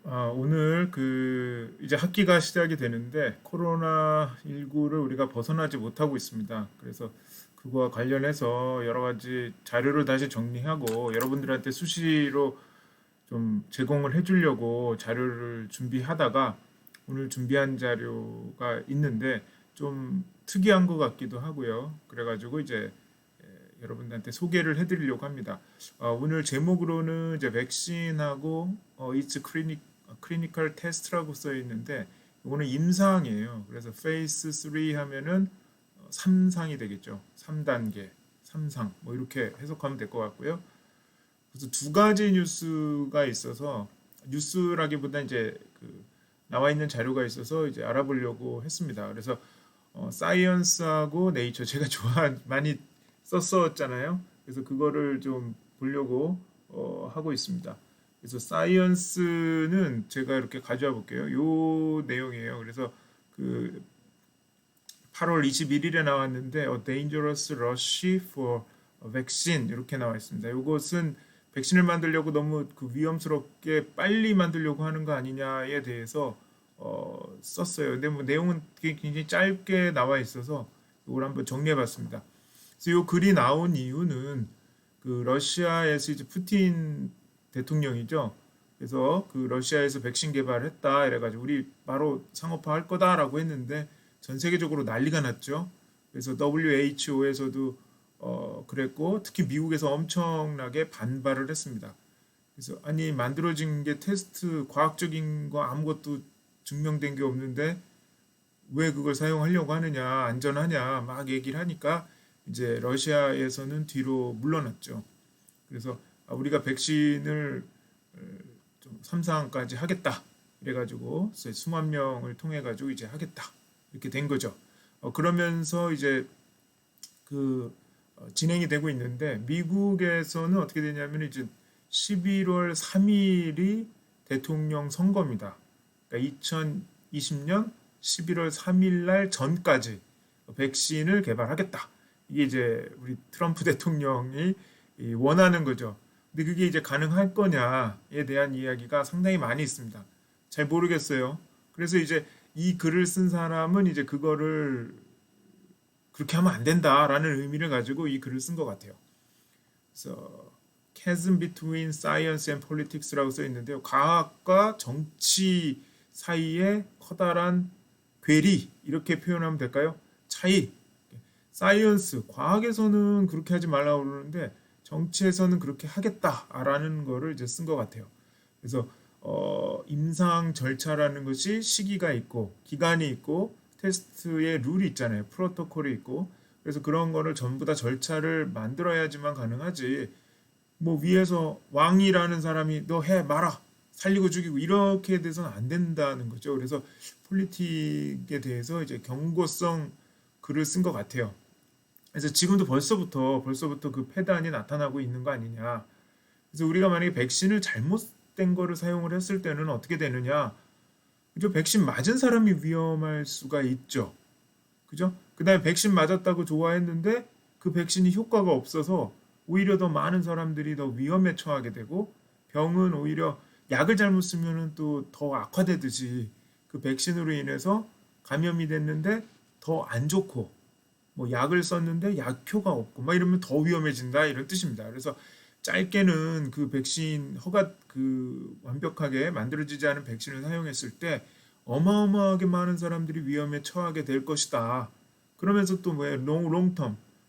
오늘 이제 학기가 시작이 되는데 코로나19를 우리가 벗어나지 못하고 있습니다. 그래서 그거와 관련해서 여러 가지 자료를 다시 정리하고 여러분들한테 수시로 좀 제공을 해주려고 자료를 준비하다가 오늘 준비한 자료가 있는데 좀 특이한 것 같기도 하고요. 그래가지고 이제 여러분들한테 소개를 해드리려고 합니다. 오늘 제목으로는 이제 백신하고 It's Clinical Test라고 써 있는데 이거는 임상이에요. 그래서 페이스 3 하면은 3상이 되겠죠. 3단계, 3상 뭐 이렇게 해석하면 될 것 같고요. 그래서 두 가지 뉴스가 있어서 뉴스라기보다 이제 나와 있는 자료가 있어서 이제 알아보려고 했습니다. 그래서 사이언스하고 네이처 제가 많이 썼었잖아요. 그래서 그거를 좀 보려고 하고 있습니다. 그래서 사이언스는 제가 이렇게 가져와 볼게요. 요 내용이에요. 그래서 그 8월 21일에 나왔는데 A Dangerous Rush for Vaccine 이렇게 나와 있습니다. 이것은 백신을 만들려고 너무 위험스럽게 빨리 만들려고 하는 거 아니냐에 대해서 썼어요. 근데 뭐 내용은 굉장히 짧게 나와 있어서 이걸 한번 정리해 봤습니다. 그래서 이 글이 나온 이유는 러시아에서 이제 푸틴 대통령이죠. 그래서 러시아에서 백신 개발했다 이래가지고 우리 바로 상업화할 거다라고 했는데 전 세계적으로 난리가 났죠. 그래서 WHO에서도 그랬고 특히 미국에서 엄청나게 반발을 했습니다. 그래서 아니 만들어진 게 테스트 과학적인 거 아무것도 증명된 게 없는데 왜 그걸 사용하려고 하느냐 안전하냐 막 얘기를 하니까 이제 러시아에서는 뒤로 물러났죠. 그래서 우리가 백신을 좀 3상까지 하겠다. 이래가지고 수만 명을 통해 가지고 이제 하겠다. 이렇게 된 거죠. 그러면서 이제 진행이 되고 있는데 미국에서는 어떻게 되냐면 이제 11월 3일이 대통령 선거입니다. 그러니까 2020년 11월 3일 날 전까지 백신을 개발하겠다. 이게 이제 우리 트럼프 대통령이 원하는 거죠. 근데 그게 이제 가능할 거냐에 대한 이야기가 상당히 많이 있습니다. 잘 모르겠어요. 그래서 이제 이 글을 쓴 사람은 이제 그거를 그렇게 하면 안 된다라는 의미를 가지고 이 글을 쓴 것 같아요. 그래서 Chasm between science and politics라고 써 있는데요. 과학과 정치 사이에 커다란 괴리 이렇게 표현하면 될까요? 차이. 사이언스 과학에서는 그렇게 하지 말라고 그러는데 정치에서는 그렇게 하겠다라는 거를 이제 쓴 것 같아요. 그래서 임상 절차라는 것이 시기가 있고 기간이 있고 테스트의 룰이 있잖아요. 프로토콜이 있고 그래서 그런 거를 전부 다 절차를 만들어야지만 가능하지. 뭐 위에서 왕이라는 사람이 너 해 마라 살리고 죽이고 이렇게 돼서는 안 된다는 거죠. 그래서 폴리틱에 대해서 이제 경고성 글을 쓴 것 같아요. 그래서 지금도 벌써부터 그 폐단이 나타나고 있는 거 아니냐. 그래서 우리가 만약에 백신을 잘못된 거를 사용을 했을 때는 어떻게 되느냐. 그죠? 백신 맞은 사람이 위험할 수가 있죠. 그죠? 그다음에 백신 맞았다고 좋아했는데 그 백신이 효과가 없어서 오히려 더 많은 사람들이 더 위험에 처하게 되고 병은 오히려 약을 잘못 쓰면은 또 더 악화되듯이 그 백신으로 인해서 감염이 됐는데 더 안 좋고 뭐 약을 썼는데 약효가 없고 막 이러면 더 위험해진다 이런 뜻입니다. 그래서 짧게는 그 백신 완벽하게 만들어지지 않은 백신을 사용했을 때 어마어마하게 많은 사람들이 위험에 처하게 될 것이다. 그러면서 또 뭐예요?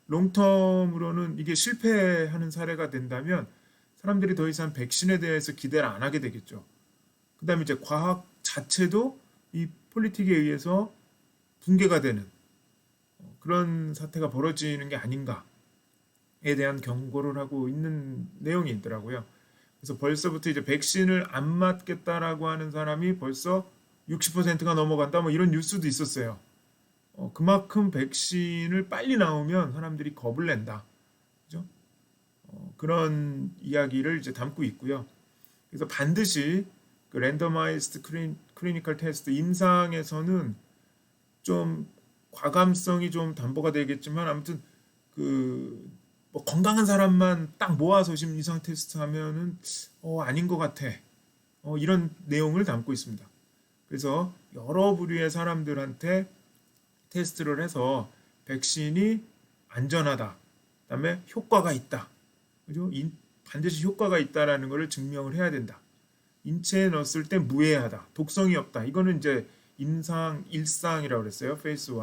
롱텀으로는 이게 실패하는 사례가 된다면 사람들이 더 이상 백신에 대해서 기대를 안 하게 되겠죠. 그다음에 이제 과학 자체도 이 폴리틱에 의해서 붕괴가 되는 그런 사태가 벌어지는 게 아닌가에 대한 경고를 하고 있는 내용이 있더라고요. 그래서 벌써부터 이제 백신을 안 맞겠다라고 하는 사람이 벌써 60%가 넘어간다 뭐 이런 뉴스도 있었어요. 그만큼 백신을 빨리 나오면 사람들이 겁을 낸다. 그죠? 그런 이야기를 이제 담고 있고요. 그래서 반드시 그 랜더마이즈드 클리니컬 테스트 임상에서는 좀 과감성이 좀 담보가 되겠지만 아무튼 뭐 건강한 사람만 딱 모아서 지금 임상 테스트 하면은 아닌 것 같아. 이런 내용을 담고 있습니다. 그래서 여러 부류의 사람들한테 테스트를 해서 백신이 안전하다, 그다음에 효과가 있다, 그죠? 반드시 효과가 있다라는 것을 증명을 해야 된다. 인체에 넣었을 때 무해하다, 독성이 없다. 이거는 이제 임상 1상이라고 그랬어요. 페이스 1.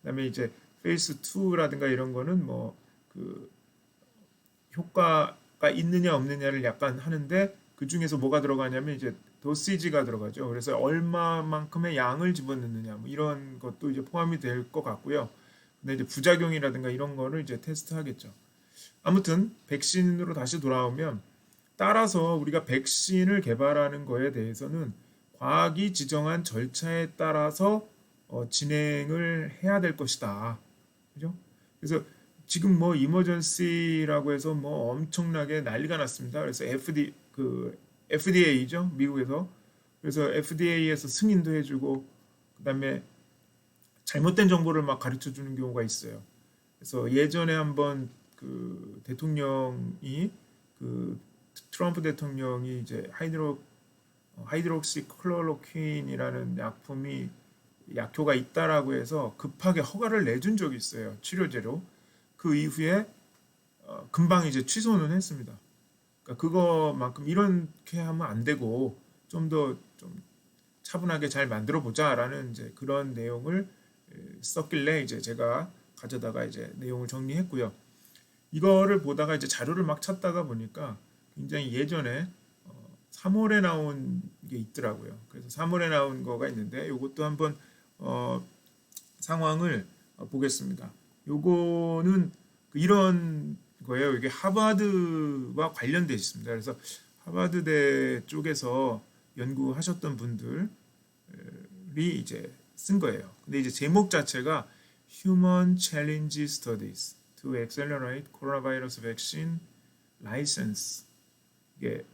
그다음에 이제 페이스 2라든가 이런 거는 뭐 그 효과가 있느냐 없느냐를 약간 하는데 그 중에서 뭐가 들어가냐면 이제 도시지가 들어가죠. 그래서 얼마만큼의 양을 집어넣느냐 뭐 이런 것도 이제 포함이 될 것 같고요. 근데 이제 부작용이라든가 이런 거를 이제 테스트하겠죠. 아무튼 백신으로 다시 돌아오면 따라서 우리가 백신을 개발하는 거에 대해서는 과학이 지정한 절차에 따라서 진행을 해야 될 것이다. 그죠? 그래서 지금 뭐 이머전시라고 해서 뭐 엄청나게 난리가 났습니다. 그래서 FDA죠, 미국에서. 그래서 FDA에서 승인도 해주고 그다음에 잘못된 정보를 막 가르쳐 주는 경우가 있어요. 그래서 예전에 한번 그 대통령이 그 트럼프 대통령이 이제 하이드록시클로로퀸이라는 약품이 약효가 있다라고 해서 급하게 허가를 내준 적이 있어요. 치료제로. 그 이후에 금방 이제 취소는 했습니다. 그러니까 그거만큼 이렇게 하면 안 되고 좀 더 좀 차분하게 잘 만들어 보자라는 이제 그런 내용을 썼길래 이제 제가 가져다가 이제 내용을 정리했고요. 이거를 보다가 이제 자료를 막 찾다가 보니까 굉장히 예전에 3월에 나온 게 있더라고요. 그래서 3월에 나온 거가 있는데 이것도 한번 상황을 보겠습니다. 요거는 이런 거예요. 이게 하버드와 관련돼 있습니다. 그래서 하버드대 쪽에서 연구하셨던 분들이 이제 쓴 거예요. 근데 이제 제목 자체가 Human Challenge Studies to Accelerate Coronavirus Vaccine License. 이게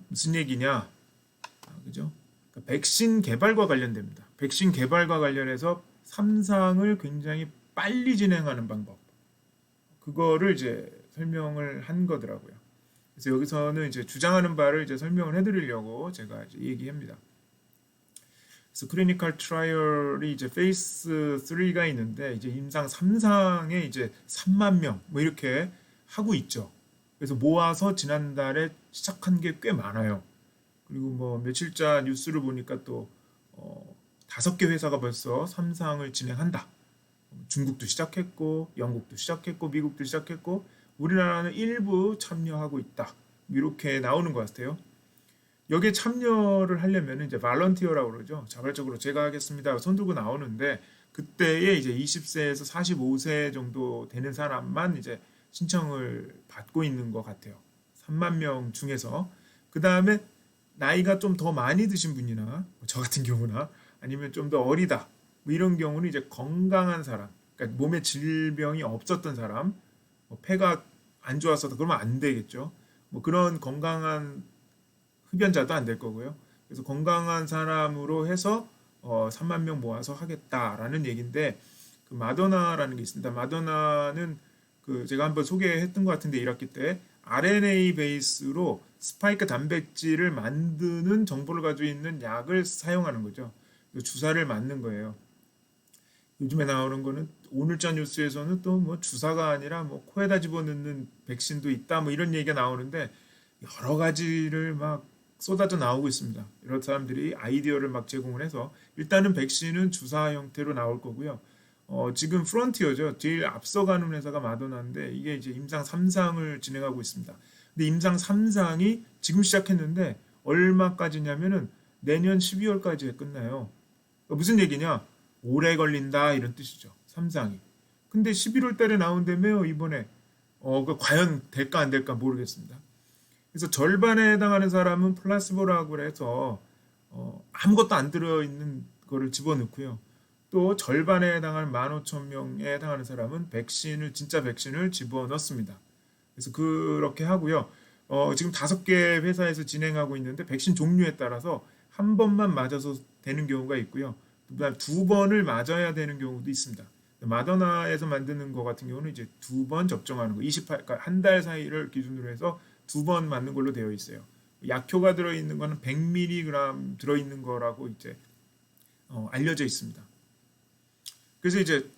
무슨 얘기냐, 그죠? 그러니까 백신 개발과 관련됩니다. 백신 개발과 관련해서 3상을 굉장히 빨리 진행하는 방법, 그거를 이제 설명을 한 거더라고요. 그래서 여기서는 이제 주장하는 바를 이제 설명을 해드리려고 제가 이제 얘기합니다. 그래서 클리니컬 트라이얼이 이제 페이스 3가 있는데 이제 임상 3상에 이제 3만 명 뭐 이렇게 하고 있죠. 그래서 모아서 지난달에 시작한 게 꽤 많아요. 그리고 뭐 며칠자 뉴스를 보니까 또 5개 회사가 벌써 3상을 진행한다. 중국도 시작했고 영국도 시작했고 미국도 시작했고 우리나라는 일부 참여하고 있다. 이렇게 나오는 것 같아요. 여기에 참여를 하려면 이제 발런티어라고 그러죠. 자발적으로 제가 하겠습니다. 손 들고 나오는데 그때에 이제 20세에서 45세 정도 되는 사람만 이제 신청을 받고 있는 것 같아요. 3만 명 중에서. 그 다음에 나이가 좀 더 많이 드신 분이나 저 같은 경우나 아니면 좀 더 어리다. 뭐 이런 경우는 이제 건강한 사람, 그러니까 몸에 질병이 없었던 사람, 폐가 안 좋았어도 그러면 안 되겠죠. 뭐 그런 건강한 흡연자도 안 될 거고요. 그래서 건강한 사람으로 해서 3만 명 모아서 하겠다라는 얘기인데 그 마더나라는 게 있습니다. 마더나는 그 제가 한번 소개했던 것 같은데 1학기 때 RNA 베이스로 스파이크 단백질을 만드는 정보를 가지고 있는 약을 사용하는 거죠. 주사를 맞는 거예요. 요즘에 나오는 거는 오늘자 뉴스에서는 또 뭐 주사가 아니라 뭐 코에다 집어넣는 백신도 있다 뭐 이런 얘기가 나오는데 여러 가지를 막 쏟아져 나오고 있습니다. 여러 사람들이 아이디어를 막 제공을 해서 일단은 백신은 주사 형태로 나올 거고요. 지금 프론티어죠. 제일 앞서가는 회사가 마더나인데 이게 이제 임상 3상을 진행하고 있습니다. 근데 임상 3상이 지금 시작했는데 얼마까지냐면은 내년 12월까지 끝나요. 그러니까 무슨 얘기냐? 오래 걸린다 이런 뜻이죠. 3상이. 근데 11월 달에 나온다며요, 이번에. 과연 될까 안 될까 모르겠습니다. 그래서 절반에 해당하는 사람은 플라시보라고 해서 아무것도 안 들어있는 거를 집어넣고요. 또 절반에 해당하는 15,000명에 해당하는 사람은 진짜 백신을 집어넣습니다. 그래서 그렇게 하고요. 지금 5개 회사에서 진행하고 있는데 백신 종류에 따라서 한 번만 맞아서 되는 경우가 있고요. 그다음 2번을 맞아야 되는 경우도 있습니다. 마더나에서 만드는 거 같은 경우는 이제 2번 접종하는 거, 그러니까 한 달 사이를 기준으로 해서 2번 맞는 걸로 되어 있어요. 약효가 들어있는 거는 100mg 들어있는 거라고 이제 알려져 있습니다. 그래서 이제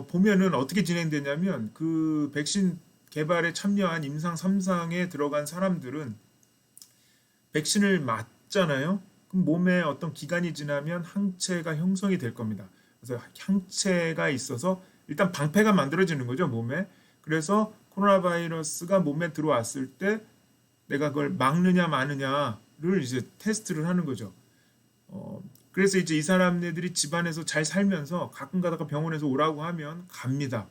보면은 어떻게 진행되냐면 그 백신 개발에 참여한 임상 3상에 들어간 사람들은 백신을 맞잖아요. 그럼 몸에 어떤 기간이 지나면 항체가 형성이 될 겁니다. 그래서 항체가 있어서 일단 방패가 만들어지는 거죠, 몸에. 그래서 코로나 바이러스가 몸에 들어왔을 때 내가 그걸 막느냐 마느냐를 이제 테스트를 하는 거죠. 그래서 이제 이 사람네들이 집안에서 잘 살면서 가끔 가다가 병원에서 오라고 하면 갑니다.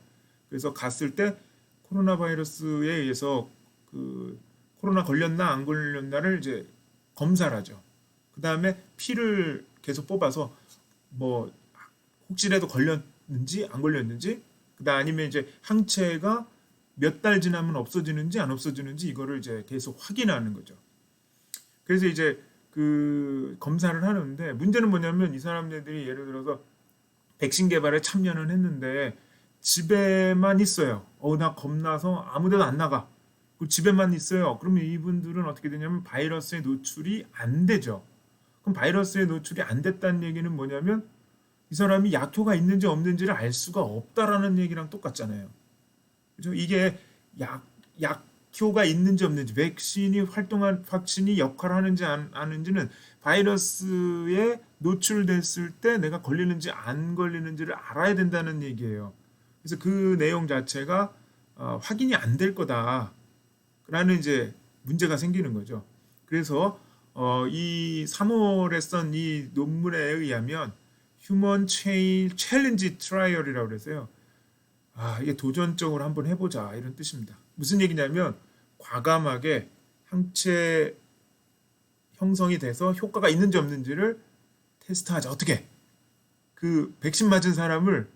그래서 갔을 때 코로나 바이러스에 의해서 그 코로나 걸렸나 안 걸렸나를 이제 검사를 하죠. 그 다음에 피를 계속 뽑아서 뭐 혹시라도 걸렸는지 안 걸렸는지, 그다음 아니면 이제 항체가 몇 달 지나면 없어지는지 안 없어지는지 이거를 이제 계속 확인하는 거죠. 그래서 이제 그 검사를 하는데 문제는 뭐냐면 이 사람들이 예를 들어서 백신 개발에 참여는 했는데 집에만 있어요. 나 겁나서 아무데도 안 나가. 그 집에만 있어요. 그러면 이분들은 어떻게 되냐면 바이러스에 노출이 안 되죠. 그럼 바이러스에 노출이 안 됐다는 얘기는 뭐냐면 이 사람이 약효가 있는지 없는지를 알 수가 없다라는 얘기랑 똑같잖아요. 그죠? 이게 약효가 있는지 없는지, 백신이 역할을 하는지 안 하는지는 바이러스에 노출됐을 때 내가 걸리는지 안 걸리는지를 알아야 된다는 얘기예요. 그래서 그 내용 자체가 확인이 안 될 거다라는 이제 문제가 생기는 거죠. 그래서 이 3월에 쓴 이 논문에 의하면 휴먼 챌린지 트라이얼이라고 그래서요. 이게 도전적으로 한번 해보자 이런 뜻입니다. 무슨 얘기냐면 과감하게 항체 형성이 돼서 효과가 있는지 없는지를 테스트하자. 어떻게? 그 백신 맞은 사람을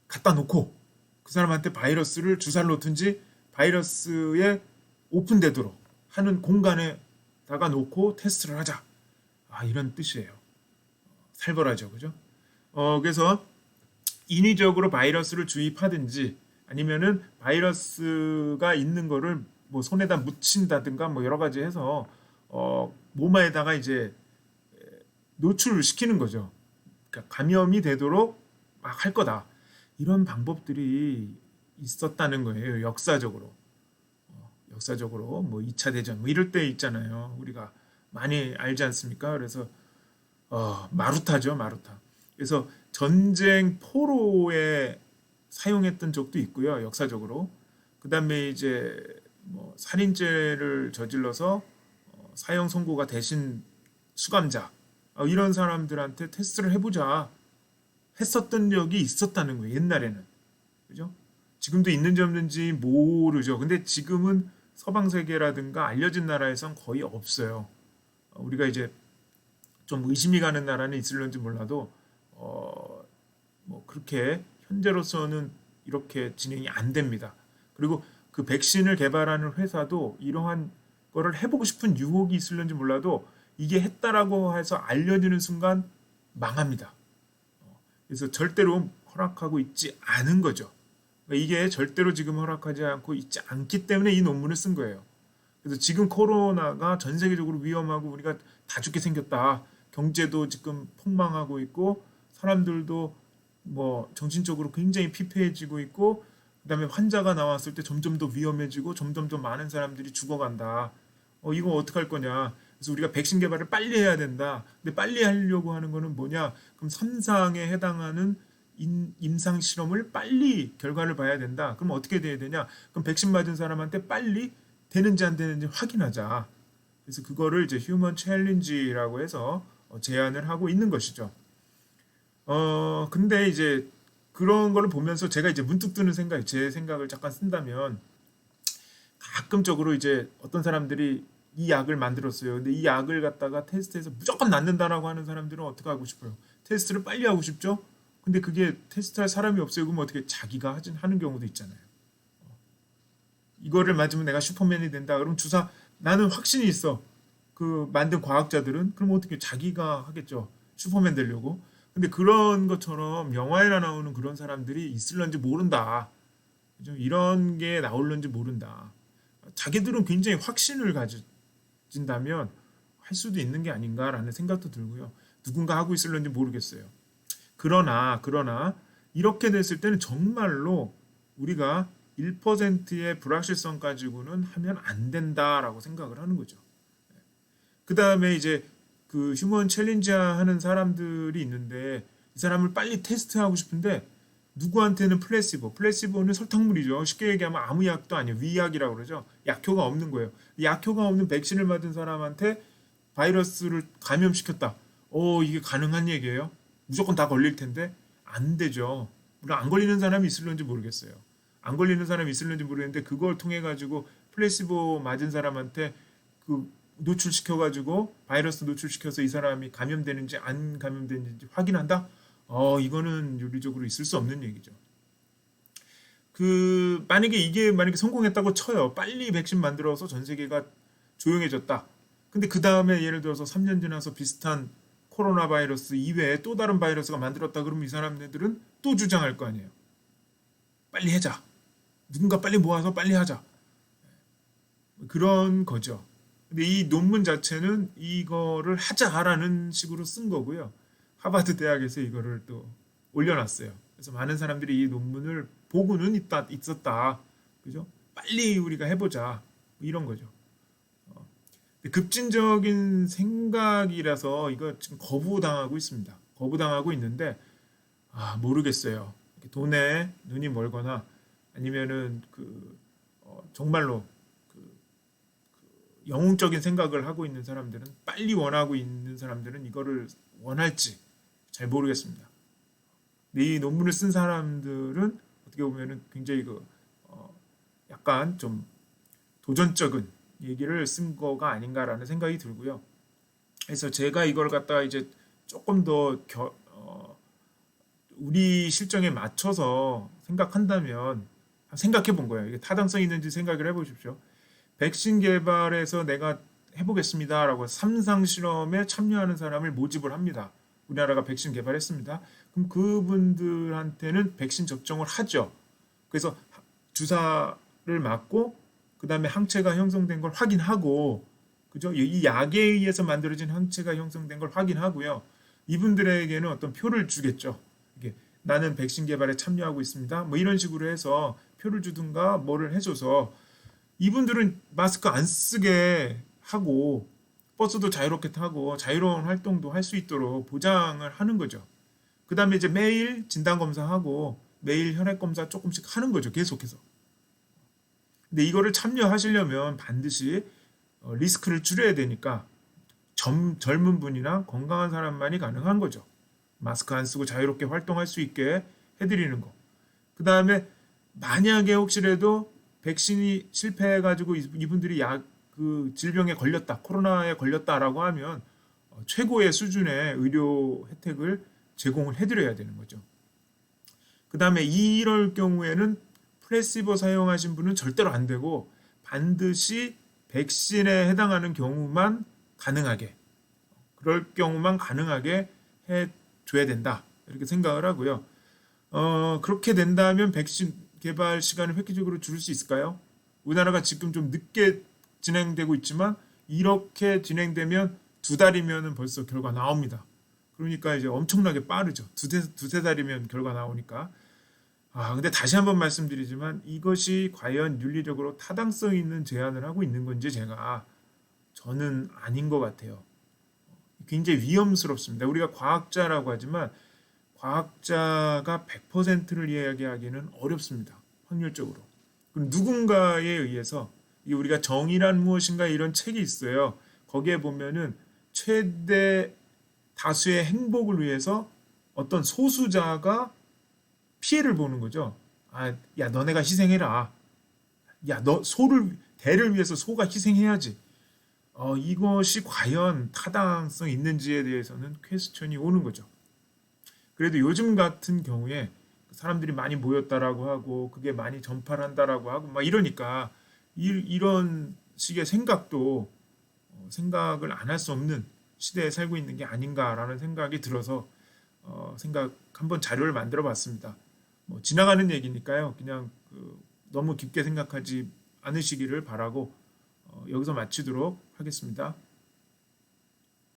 갖다 놓고 그 사람한테 바이러스를 주사를 놓든지 바이러스에 오픈되도록 하는 공간에다가 놓고 테스트를 하자. 이런 뜻이에요. 살벌하죠, 그죠? 그래서 인위적으로 바이러스를 주입하든지 아니면은 바이러스가 있는 거를 뭐 손에다 묻힌다든가 뭐 여러 가지 해서 몸에다가 이제 노출을 시키는 거죠. 그러니까 감염이 되도록 막 할 거다. 이런 방법들이 있었다는 거예요. 역사적으로. 역사적으로 뭐 2차 대전 뭐 이럴 때 있잖아요. 우리가 많이 알지 않습니까? 그래서 마루타죠, 마루타. 그래서 전쟁 포로에 사용했던 적도 있고요, 역사적으로. 그다음에 이제 뭐 살인죄를 저질러서 사형 선고가 대신 수감자 이런 사람들한테 테스트를 해보자 했었던 적이 있었다는 거예요, 옛날에는. 그죠? 지금도 있는지 없는지 모르죠. 근데 지금은 서방 세계라든가 알려진 나라에선 거의 없어요. 우리가 이제 좀 의심이 가는 나라는 있을런지 몰라도 뭐 그렇게 현재로서는 이렇게 진행이 안 됩니다. 그리고 그 백신을 개발하는 회사도 이러한 거를 해보고 싶은 유혹이 있을런지 몰라도 이게 했다라고 해서 알려지는 순간 망합니다. 그래서 절대로 허락하고 있지 않은 거죠. 그러니까 이게 절대로 지금 허락하지 않고 있지 않기 때문에 이 논문을 쓴 거예요. 그래서 지금 코로나가 전 세계적으로 위험하고 우리가 다 죽게 생겼다. 경제도 지금 폭망하고 있고 사람들도 뭐 정신적으로 굉장히 피폐해지고 있고 그다음에 환자가 나왔을 때 점점 더 위험해지고 점점 더 많은 사람들이 죽어간다. 이거 어떡할 거냐. 그래서 우리가 백신 개발을 빨리 해야 된다. 근데 빨리 하려고 하는 거는 뭐냐? 그럼 3상에 해당하는 임상 실험을 빨리 결과를 봐야 된다. 그럼 어떻게 돼야 되냐? 그럼 백신 맞은 사람한테 빨리 되는지 안 되는지 확인하자. 그래서 그거를 이제 휴먼 챌린지라고 해서 제안을 하고 있는 것이죠. 근데 이제 그런 거를 보면서 제가 이제 문득 드는 생각, 제 생각을 잠깐 쓴다면 가끔적으로 이제 어떤 사람들이 이 약을 만들었어요. 근데 이 약을 갖다가 테스트해서 무조건 낫는다라고 하는 사람들은 어떻게 하고 싶어요? 테스트를 빨리 하고 싶죠? 근데 그게 테스트할 사람이 없어요. 그러면 어떻게 자기가 하는 경우도 있잖아요. 이거를 맞으면 내가 슈퍼맨이 된다. 그럼 주사 나는 확신이 있어. 그 만든 과학자들은 그럼 어떻게 자기가 하겠죠. 슈퍼맨 되려고. 근데 그런 것처럼 영화에나 나오는 그런 사람들이 있을런지 모른다. 그죠? 이런 게 나올런지 모른다. 자기들은 굉장히 확신을 많아진다면 할 수도 있는 게 아닌가라는 생각도 들고요. 누군가 하고 있을런지 모르겠어요. 그러나 이렇게 됐을 때는 정말로 우리가 1%의 불확실성 가지고는 하면 안 된다라고 생각을 하는 거죠. 그 다음에 이제 그 휴먼 챌린지 하는 사람들이 있는데 이 사람을 빨리 테스트하고 싶은데 누구한테는 플래시보는 설탕물이죠. 쉽게 얘기하면 아무 약도 아니에요. 위약이라고 그러죠. 약효가 없는 거예요. 약효가 없는 백신을 맞은 사람한테 바이러스를 감염시켰다. 이게 가능한 얘기예요? 무조건 다 걸릴 텐데 안 되죠. 물론 안 걸리는 사람이 있을런지 모르겠어요. 안 걸리는 사람이 있을는지 모르겠는데 그걸 통해 가지고 플래시보 맞은 사람한테 그 노출시켜 가지고 바이러스 노출시켜서 이 사람이 감염되는지 안 감염되는지 확인한다? 이거는 윤리적으로 있을 수 없는 얘기죠. 만약에 성공했다고 쳐요. 빨리 백신 만들어서 전 세계가 조용해졌다. 근데 그 다음에 예를 들어서 3년 지나서 비슷한 코로나 바이러스 이외에 또 다른 바이러스가 만들었다 그러면 이 사람들은 또 주장할 거 아니에요. 빨리 하자. 누군가 빨리 모아서 빨리 하자. 그런 거죠. 근데 이 논문 자체는 이거를 하자라는 식으로 쓴 거고요. 하버드 대학에서 이거를 또 올려놨어요. 그래서 많은 사람들이 이 논문을 보고는 있었다. 그죠? 빨리 우리가 해보자. 이런 거죠. 급진적인 생각이라서 이거 지금 거부당하고 있습니다. 거부당하고 있는데 모르겠어요. 돈에 눈이 멀거나 아니면은 정말로 영웅적인 생각을 하고 있는 사람들은 빨리 원하고 있는 사람들은 이거를 원할지 잘 모르겠습니다. 근데 이 논문을 쓴 사람들은 어떻게 보면은 굉장히 약간 좀 도전적인 얘기를 쓴 거가 아닌가라는 생각이 들고요. 그래서 제가 이걸 갖다가 이제 조금 더 우리 실정에 맞춰서 생각한다면 생각해 본 거예요. 이게 타당성이 있는지 생각을 해보십시오. 백신 개발에서 내가 해보겠습니다라고 3상 실험에 참여하는 사람을 모집을 합니다. 우리나라가 백신 개발했습니다. 그럼 그분들한테는 백신 접종을 하죠. 그래서 주사를 맞고 그 다음에 항체가 형성된 걸 확인하고, 그죠? 이 약에 의해서 만들어진 항체가 형성된 걸 확인하고요. 이분들에게는 어떤 표를 주겠죠. 이게 나는 백신 개발에 참여하고 있습니다. 뭐 이런 식으로 해서 표를 주든가 뭐를 해줘서 이분들은 마스크 안 쓰게 하고 버스도 자유롭게 타고 자유로운 활동도 할 수 있도록 보장을 하는 거죠. 그 다음에 이제 매일 진단검사하고 매일 혈액검사 조금씩 하는 거죠. 계속해서. 근데 이거를 참여하시려면 반드시 리스크를 줄여야 되니까 젊은 분이나 건강한 사람만이 가능한 거죠. 마스크 안 쓰고 자유롭게 활동할 수 있게 해드리는 거. 그 다음에 만약에 혹시라도 백신이 실패해가지고 이분들이 그 질병에 걸렸다, 코로나에 걸렸다라고 하면 최고의 수준의 의료 혜택을 제공을 해드려야 되는 거죠. 그 다음에 이럴 경우에는 플래시보 사용하신 분은 절대로 안 되고 반드시 백신에 해당하는 경우만 가능하게, 그럴 경우만 가능하게 해줘야 된다. 이렇게 생각을 하고요. 그렇게 된다면 백신 개발 시간을 획기적으로 줄일 수 있을까요? 우리나라가 지금 좀 늦게 진행되고 있지만 이렇게 진행되면 2달이면 벌써 결과 나옵니다. 그러니까 이제 엄청나게 빠르죠. 두세 달이면 결과 나오니까. 근데 다시 한번 말씀드리지만 이것이 과연 윤리적으로 타당성 있는 제안을 하고 있는 건지 저는 아닌 것 같아요. 굉장히 위험스럽습니다. 우리가 과학자라고 하지만 과학자가 100%를 이야기하기는 어렵습니다. 확률적으로. 그럼 누군가에 의해서 우리가 정의란 무엇인가 이런 책이 있어요. 거기에 보면은 최대 다수의 행복을 위해서 어떤 소수자가 피해를 보는 거죠. 야, 너네가 희생해라. 야, 너 대를 위해서 소가 희생해야지. 이것이 과연 타당성 있는지에 대해서는 퀘스천이 오는 거죠. 그래도 요즘 같은 경우에 사람들이 많이 모였다라고 하고 그게 많이 전파를 한다라고 하고 막 이러니까 이런 식의 생각도 생각을 안 할 수 없는 시대에 살고 있는 게 아닌가라는 생각이 들어서 한번 자료를 만들어 봤습니다. 지나가는 얘기니까요. 그냥 너무 깊게 생각하지 않으시기를 바라고 여기서 마치도록 하겠습니다.